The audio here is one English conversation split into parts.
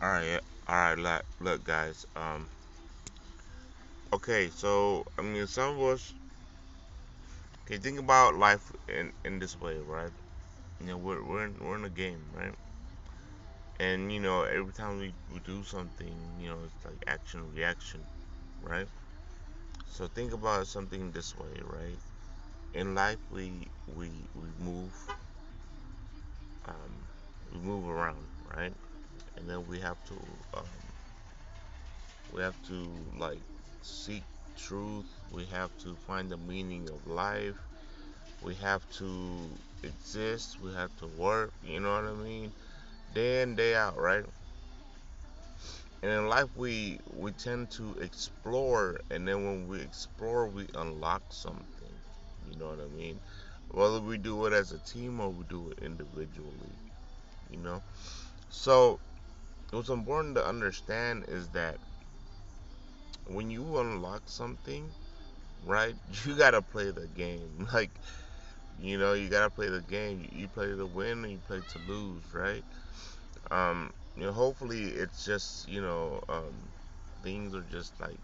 All right, all right. Look, guys. Okay. So I mean, some of us can think about life in this way, right? You know, we're in a game, right? And every time we do something, it's like action reaction, right? So think about something this way, right? In life, we um we move around, right? And then um we have to like seek truth. We have to find the meaning of life. We have to exist. We have to work. You know what I mean? Day in, day out, right? And in life, we tend to explore, and then when we explore, we unlock something. You know what I mean? Whether we do it as a team or we do it individually. You know. So what's important to understand is that when you unlock something, right? You gotta play the game. Like, you gotta play the game. You play to win and you play to lose, right? Hopefully it's just, things are just like,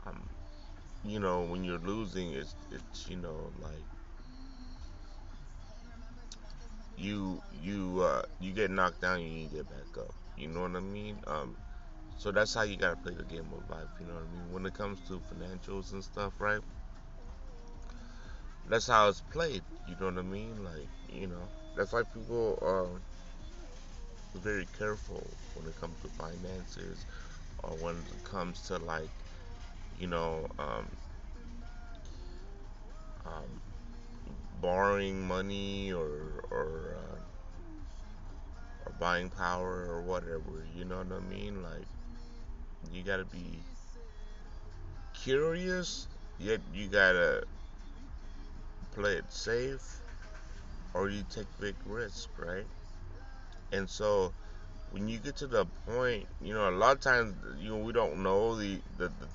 um, when you're losing, it's, like you get knocked down, you get back up. You know what I mean? So that's how you gotta play the game of life. You know what I mean? When it comes to financials and stuff, right? That's how it's played. You know what I mean? Like, that's why people are very careful when it comes to finances or when it comes to like, you know, um, um, borrowing money or buying power or whatever. You know what I mean? Like, you gotta be curious, yet you gotta play it safe, or you take big risk, right? And so when you get to the point, a lot of times, we don't know the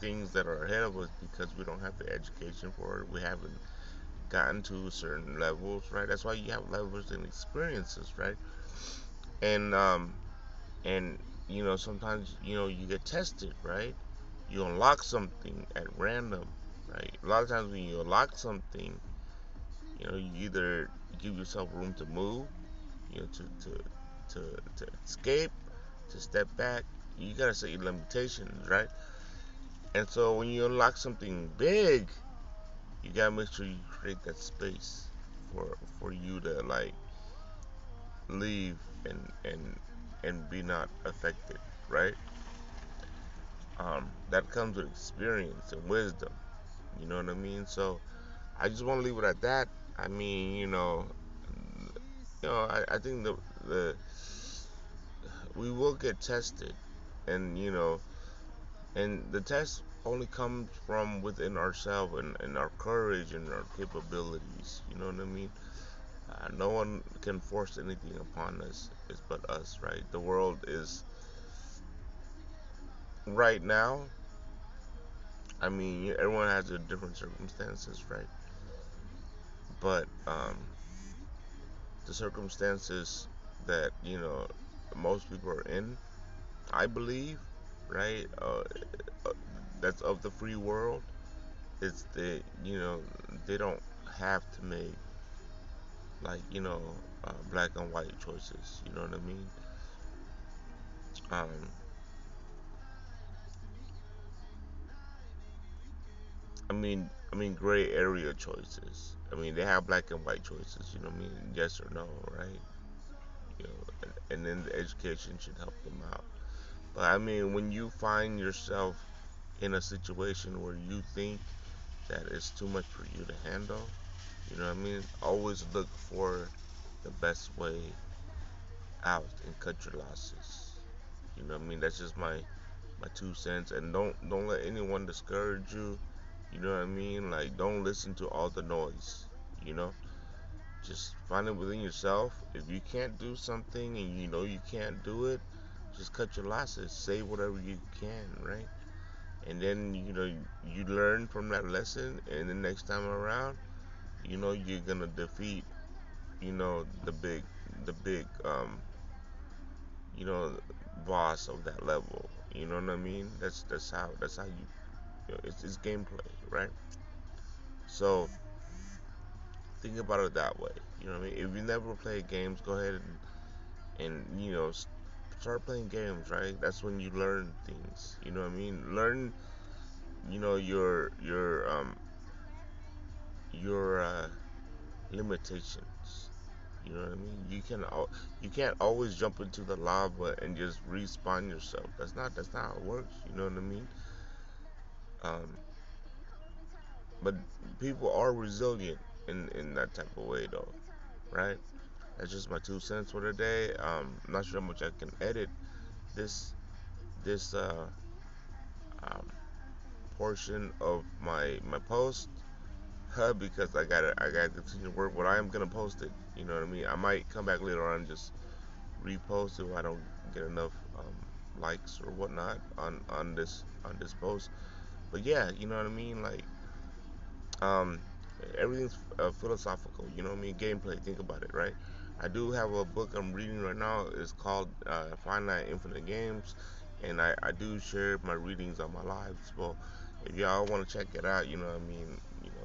things that are ahead of us because we don't have the education for it. We haven't gotten to certain levels, right? That's why you have levels and experiences, right? And and sometimes you get tested, right? You unlock something at random, right? A lot of times when you unlock something, you either give yourself room to move, you know, to escape, to step back. You gotta set your limitations, right? And so when you unlock something big, you gotta make sure you create that space for you to like leave and be not affected, right? That comes with experience and wisdom. You know what I mean? So I just want to leave it at that. I mean, I think the we will get tested, and and the test only comes from within ourselves and our courage and our capabilities. You know what I mean? No one can force anything upon us. It's but us, right? The world is right now. I mean, everyone has their different circumstances, right? But the circumstances that most people are in, I believe, right? Uh, that's of the free world. It's the they don't have to make like black and white choices. You know what I mean? Um, I mean gray area choices. I mean they have black and white choices. You know what I mean? Yes or no, right? And then the education should help them out. But I mean when you find yourself in a situation where you think that it's too much for you to handle, you know what I mean? Always look for the best way out and cut your losses. You know what I mean? That's just my 2 cents. And don't let anyone discourage you. You know what I mean? Like don't listen to all the noise. You know, just find it within yourself. If you can't do something and you know you can't do it, just cut your losses. Say whatever you can, right? And then you learn from that lesson, and the next time around, you're gonna defeat the big you know, boss of that level. You know what I mean? That's how it's gameplay, right? So think about it that way. You know what I mean? If you never play games, go ahead and start playing games, right? That's when you learn things. You know what I mean? Learn, your limitations. You know what I mean? You can't always jump into the lava and just respawn yourself. That's not how it works. You know what I mean? Um, but people are resilient in that type of way, though, right? That's just my 2 cents for the day. Not sure how much I can edit this um, portion of my post, because I gotta continue to work. But I am gonna post it. You know what I mean? I might come back later on and just repost it if I don't get enough likes or whatnot on this post. But yeah, you know what I mean? Like, um, everything's philosophical. You know what I mean? Gameplay. Think about it, right? I do have a book I'm reading right now. It's called Finite Infinite Games, and I do share my readings on my lives. Well, if y'all want to check it out, you know what I mean.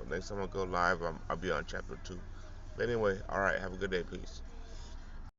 Next time I go live, I'll be on chapter 2. But anyway, all right. Have a good day. Peace.